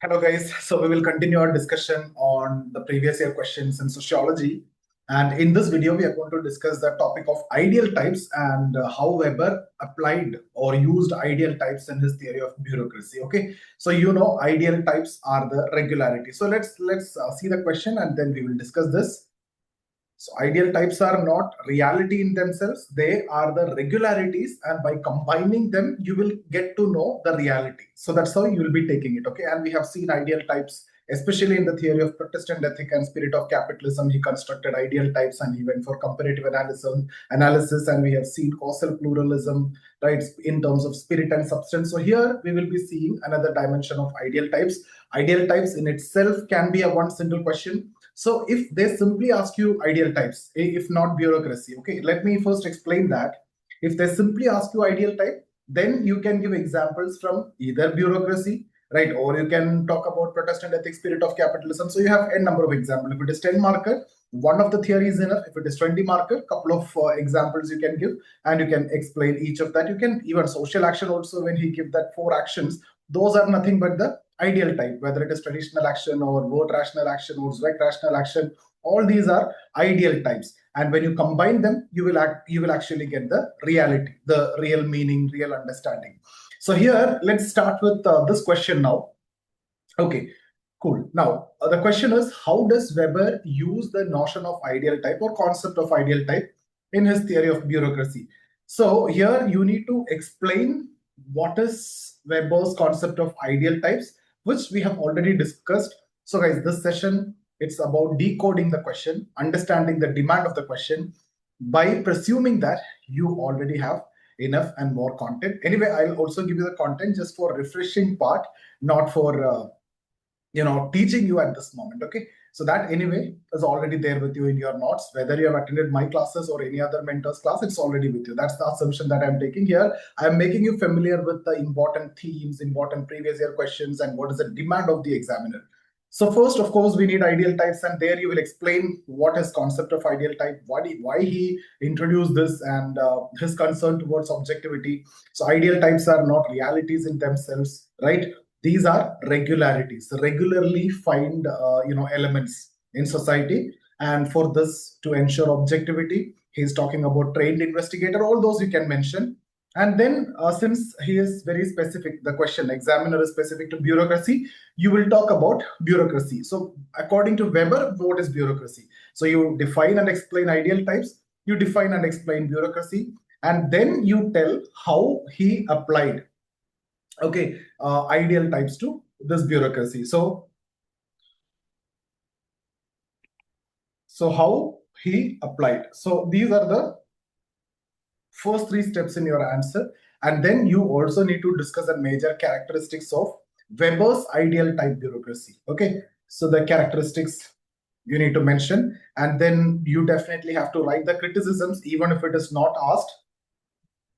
Hello guys, so we will continue our discussion on the previous year questions in sociology. And in this video, we are going to discuss the topic of ideal types and how Weber applied or used ideal types in his theory of bureaucracy. Okay, so ideal types are the regularity. So let's see the question and then we will discuss this. So ideal types are not reality in themselves. They are the regularities, and by combining them, you will get to know the reality. So that's how you will be taking it. Okay. And we have seen ideal types, especially in the theory of Protestant ethic and spirit of capitalism. He constructed ideal types and he went for comparative analysis, and we have seen causal pluralism, right, in terms of spirit and substance. So here we will be seeing another dimension of ideal types. Ideal types in itself can be a one single question. So if they simply ask you ideal types, if not bureaucracy, okay, let me first explain that. If they simply ask you ideal type, then you can give examples from either bureaucracy, right, or you can talk about Protestant ethics, spirit of capitalism. So you have a number of examples. If it is 10 marker, one of the theories is enough. If it is 20 marker, couple of examples you can give, and you can explain each of that. You can even social action also, when he give that 4 actions, those are nothing but the ideal type, whether it is traditional action or vote rational action or direct rational action. All these are ideal types, and when you combine them, you will actually get the reality, the real meaning, real understanding. So here, let's start with this question now. Okay, cool. Now the question is, how does Weber use the notion of ideal type or concept of ideal type in his theory of bureaucracy? So here you need to explain what is Weber's concept of ideal types, which we have already discussed. So guys, this session, it's about decoding the question, understanding the demand of the question, by presuming that you already have enough and more content. Anyway, I'll also give you the content just for refreshing part, not for teaching you at this moment. Okay, so that anyway is already there with you in your notes. Whether you have attended my classes or any other mentor's class, it's already with you. That's the assumption that I'm taking here. I'm making you familiar with the important themes, important previous year questions, and what is the demand of the examiner. So first, of course, we need ideal types, and there you will explain what is concept of ideal type, why he introduced this, and his concern towards objectivity. So ideal types are not realities in themselves, right? These are regularities, regularly find elements in society, and for this to ensure objectivity, he's talking about trained investigator. All those you can mention. And then since he is very specific, the question examiner is specific to bureaucracy, you will talk about bureaucracy. So according to Weber, what is bureaucracy? So you define and explain ideal types, you define and explain bureaucracy, and then you tell how he applied ideal types to this bureaucracy. So how he applied. So these are the first 3 steps in your answer. And then you also need to discuss the major characteristics of Weber's ideal type bureaucracy. Okay, so the characteristics you need to mention, and then you definitely have to write the criticisms, even if it is not asked.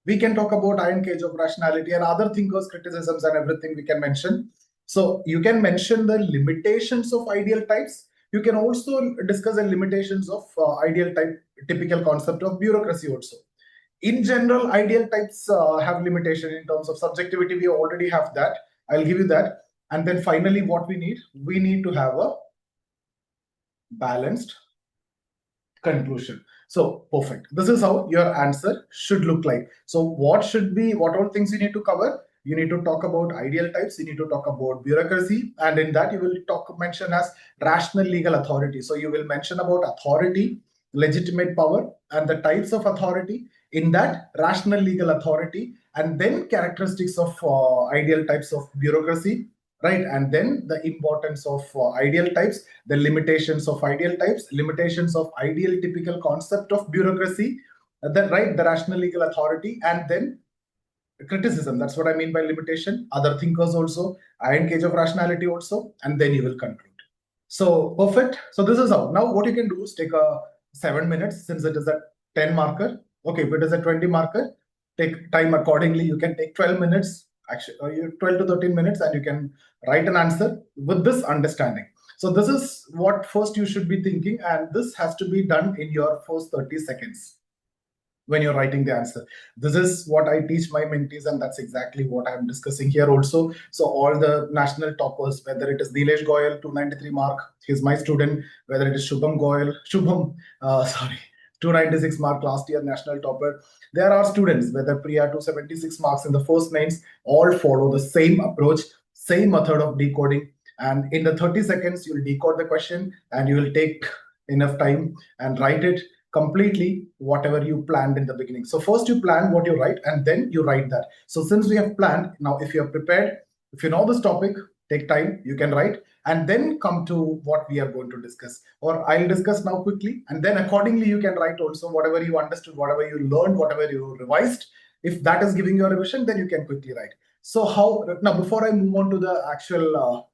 We can talk about iron cage of rationality and other thinkers' criticisms and everything we can mention. So you can mention the limitations of ideal types. You can also discuss the limitations of ideal type, typical concept of bureaucracy also. In general, ideal types have limitation in terms of subjectivity. We already have that. I'll give you that. And then finally, what we need to have a balanced conclusion. So perfect. This is how your answer should look like. So what all things you need to cover? You need to talk about ideal types, you need to talk about bureaucracy, and in that you will mention as rational legal authority. So you will mention about authority, legitimate power, and the types of authority, in that rational legal authority, and then characteristics of ideal types of bureaucracy, right? And then the importance of ideal types, the limitations of ideal types, limitations of ideal typical concept of bureaucracy, the rational legal authority, and then criticism. That's what I mean by limitation. Other thinkers also, iron cage of rationality also, and then you will conclude. So perfect. So this is how. Now what you can do is take a 7 minutes, since it is a 10 marker. Okay, if it is a 20 marker, take time accordingly. You can take 12 minutes, actually 12 to 13 minutes, and you can write an answer with this understanding. So this is what first you should be thinking, and this has to be done in your first 30 seconds. when you're writing the answer. This is what I teach my mentees, and that's exactly what I'm discussing here also. So all the national toppers, whether it is Nilesh Goyal, 293 mark, he's my student, whether it is sorry, 296 mark last year national topper. There are students, whether Priya 276 marks in the first mains, all follow the same approach, same method of decoding. And in the 30 seconds, you'll decode the question and you will take enough time and write it completely whatever you planned in the beginning. So first you plan what you write and then you write that. So since we have planned, now if you're prepared, if you know this topic, take time, you can write and then come to what we are going to discuss. Or I'll discuss now quickly and then accordingly you can write also whatever you understood, whatever you learned, whatever you revised. If that is giving you a revision, then you can quickly write. So how, now before I move on to the actual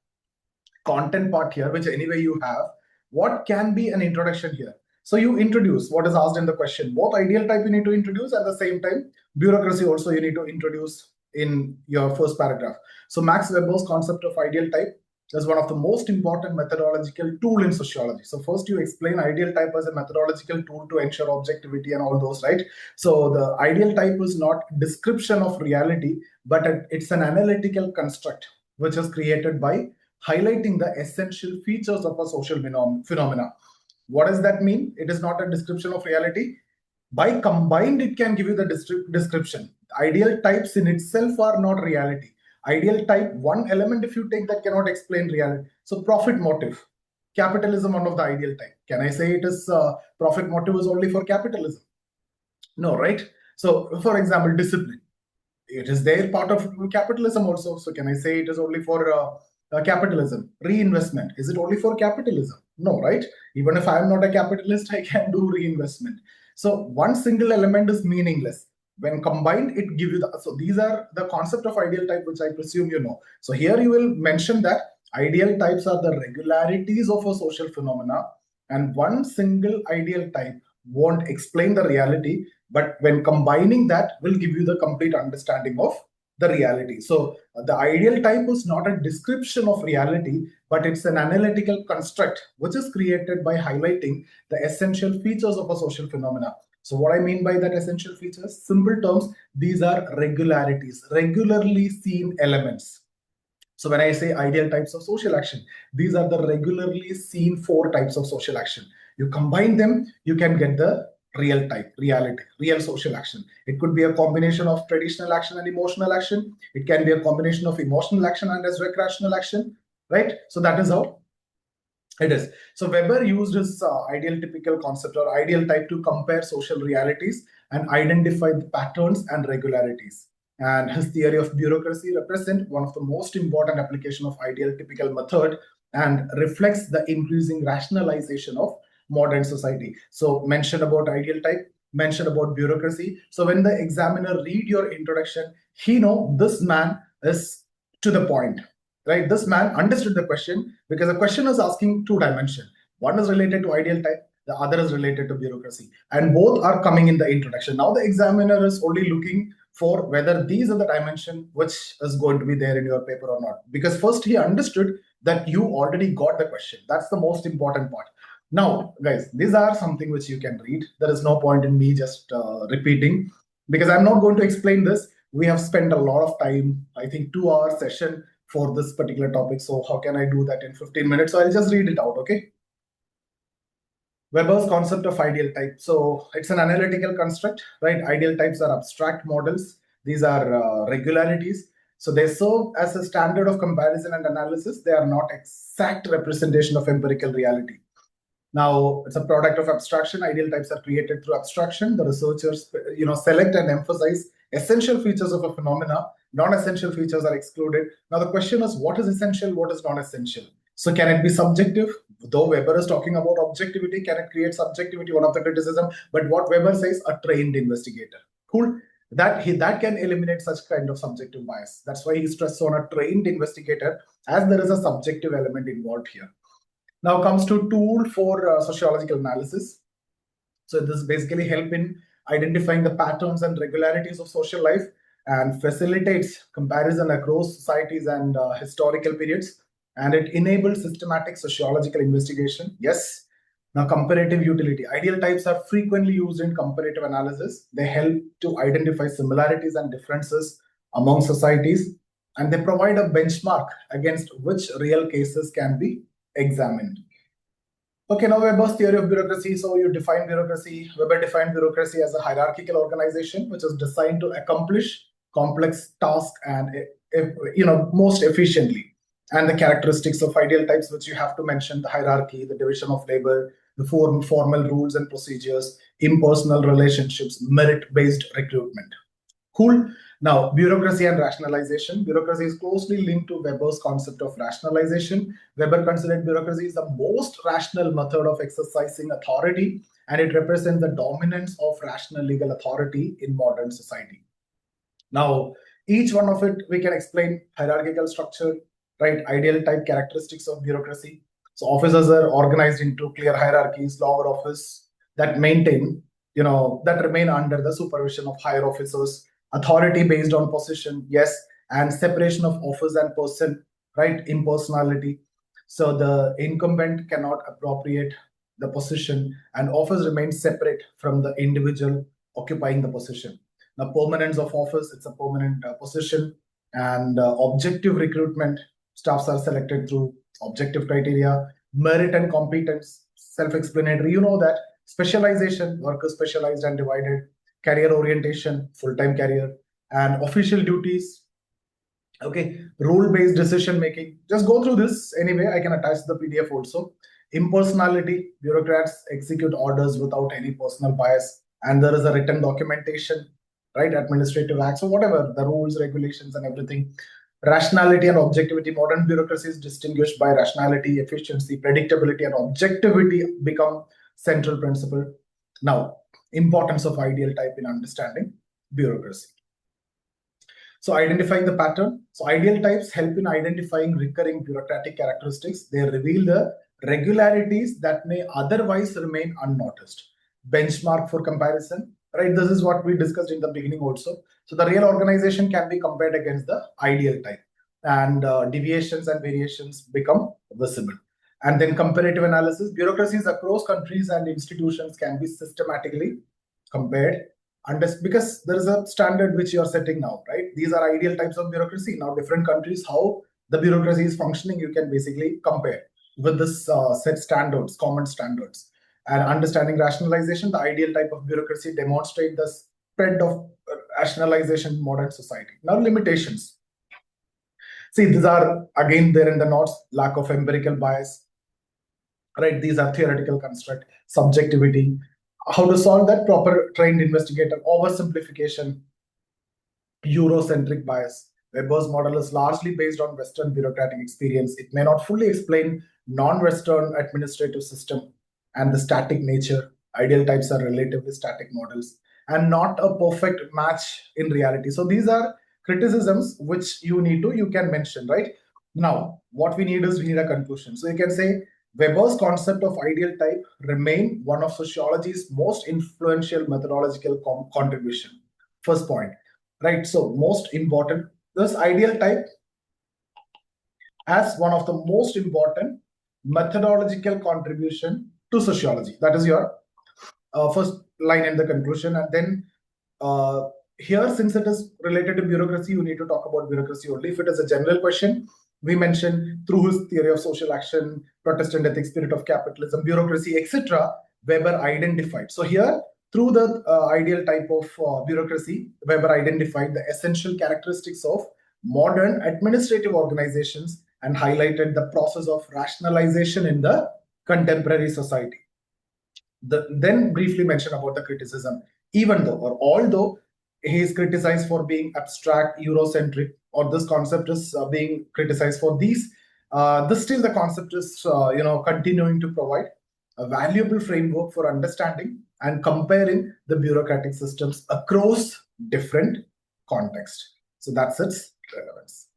content part here, which anyway you have, what can be an introduction here? So you introduce what is asked in the question. Both ideal type you need to introduce, at the same time bureaucracy also you need to introduce in your first paragraph. So Max Weber's concept of ideal type is one of the most important methodological tool in sociology. So first you explain ideal type as a methodological tool to ensure objectivity and all those, right? So the ideal type is not description of reality, but it's an analytical construct which is created by highlighting the essential features of a social phenomena. What does that mean? It is not a description of reality. By combined, it can give you the description. Ideal types in itself are not reality. Ideal type, one element if you take that cannot explain reality. So profit motive, capitalism, one of the ideal type. Can I say it is profit motive is only for capitalism? No, right? So for example, discipline. It is there part of capitalism also. So can I say it is only for capitalism? Reinvestment, is it only for capitalism? No, right? Even if I am not a capitalist, I can do reinvestment. So one single element is meaningless. When combined, it gives you the, so these are the concept of ideal type, which I presume you know. So here you will mention that ideal types are the regularities of a social phenomena, and one single ideal type won't explain the reality, but when combining that will give you the complete understanding of the reality. So the ideal type is not a description of reality, but it's an analytical construct which is created by highlighting the essential features of a social phenomena. So what I mean by that essential features, simple terms, these are regularities, regularly seen elements. So when I say ideal types of social action, these are the regularly seen 4 types of social action. You combine them, you can get the real type, reality, real social action. It could be a combination of traditional action and emotional action. It can be a combination of emotional action and as recreational action, right? So that is how it is. So Weber used his ideal typical concept or ideal type to compare social realities and identify the patterns and regularities. And his theory of bureaucracy represents one of the most important application of ideal typical method and reflects the increasing rationalization of modern society. So mention about ideal type, mention about bureaucracy. So when the examiner read your introduction, he know this man is to the point, right? This man understood the question because the question is asking 2 dimensions. One is related to ideal type, the other is related to bureaucracy, and both are coming in the introduction. Now the examiner is only looking for whether these are the dimension which is going to be there in your paper or not, because first he understood that you already got the question. That's the most important part. Now guys, these are something which you can read. There is no point in me just repeating, because I'm not going to explain this. We have spent a lot of time, I think 2 hour session for this particular topic. So how can I do that in 15 minutes? So I'll just read it out, okay? Weber's concept of ideal type. So it's an analytical construct, right? Ideal types are abstract models. These are regularities. So they serve as a standard of comparison and analysis. They are not exact representation of empirical reality. Now, it's a product of abstraction. Ideal types are created through abstraction. The researchers, select and emphasize essential features of a phenomena. Non-essential features are excluded. Now, the question is, what is essential? What is non-essential? So, can it be subjective? Though Weber is talking about objectivity, can it create subjectivity? One of the criticism. But what Weber says, a trained investigator. Cool. That can eliminate such kind of subjective bias. That's why he stressed on a trained investigator, as there is a subjective element involved here. Now comes to tool for sociological analysis. So this basically help in identifying the patterns and regularities of social life and facilitates comparison across societies and historical periods. And it enables systematic sociological investigation. Yes, Now, comparative utility. Ideal types are frequently used in comparative analysis. They help to identify similarities and differences among societies, and they provide a benchmark against which real cases can be examined. Okay, now Weber's theory of bureaucracy. So you define bureaucracy. Weber defined bureaucracy as a hierarchical organization which is designed to accomplish complex tasks and most efficiently. And the characteristics of ideal types, which you have to mention: the hierarchy, the division of labor, the formal rules and procedures, impersonal relationships, merit-based recruitment. Cool. Now, bureaucracy and rationalization. Bureaucracy is closely linked to Weber's concept of rationalization. Weber considered bureaucracy is the most rational method of exercising authority, and it represents the dominance of rational legal authority in modern society. Now, each one of it, we can explain: hierarchical structure, right? Ideal type characteristics of bureaucracy. So officers are organized into clear hierarchies, lower office that that remain under the supervision of higher officers. Authority based on position, yes, and separation of office and person, right? Impersonality. So the incumbent cannot appropriate the position, and office remains separate from the individual occupying the position. Now, permanence of office, it's a permanent position, and objective recruitment, staffs are selected through objective criteria. Merit and competence, self-explanatory, you know that. Specialization, work is specialized and divided. Career orientation, full-time career. And official duties, okay. Rule-based decision making, just go through this anyway. I can attach the PDF also. Impersonality, bureaucrats execute orders without any personal bias, and there is a written documentation, right? Administrative acts, so whatever the rules, regulations, and everything. Rationality and objectivity. Modern bureaucracy is distinguished by rationality, efficiency, predictability, and objectivity become central principle. Now, importance of ideal type in understanding bureaucracy. So identifying the pattern. So ideal types help in identifying recurring bureaucratic characteristics. They reveal the regularities that may otherwise remain unnoticed. Benchmark for comparison, right? This is what we discussed in the beginning also. So the real organization can be compared against the ideal type, and deviations and variations become visible. And then comparative analysis. Bureaucracies across countries and institutions can be systematically compared, because there is a standard which you are setting now, right? These are ideal types of bureaucracy. Now, different countries, how the bureaucracy is functioning, you can basically compare with this set standards, common standards. And understanding rationalization, the ideal type of bureaucracy demonstrate the spread of rationalization in modern society. Now, limitations. See, these are again there in the notes: lack of empirical bias, right? These are theoretical construct, subjectivity. How to solve that? Proper trained investigator, oversimplification, Eurocentric bias. Weber's model is largely based on Western bureaucratic experience. It may not fully explain non-Western administrative system and the static nature. Ideal types are relatively static models and not a perfect match in reality. So these are criticisms which you can mention, right? Now, what we need a conclusion. So you can say Weber's concept of ideal type remain one of sociology's most influential methodological contribution. First point, right? So most important, this ideal type as one of the most important methodological contribution to sociology. That is your first line in the conclusion. And then here, since it is related to bureaucracy, you need to talk about bureaucracy only. If it is a general question, we mentioned through his theory of social action, Protestant ethics, spirit of capitalism, bureaucracy, etc., Weber identified. So here, through the ideal type of bureaucracy, Weber identified the essential characteristics of modern administrative organizations and highlighted the process of rationalization in the contemporary society. Then briefly mention about the criticism. Even though, or although, he is criticized for being abstract, Eurocentric, or this concept is being criticized for these, still the concept is continuing to provide a valuable framework for understanding and comparing the bureaucratic systems across different contexts. So that's its relevance.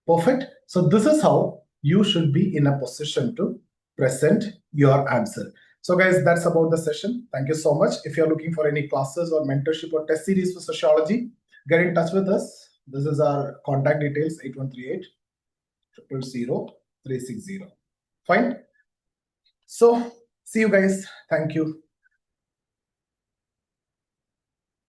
Perfect. So this is how you should be in a position to present your answer. So guys, that's about the session. Thank you so much. If you're looking for any classes or mentorship or test series for sociology, get in touch with us. This is our contact details: 8138 000 360. Fine. So See you guys. Thank you.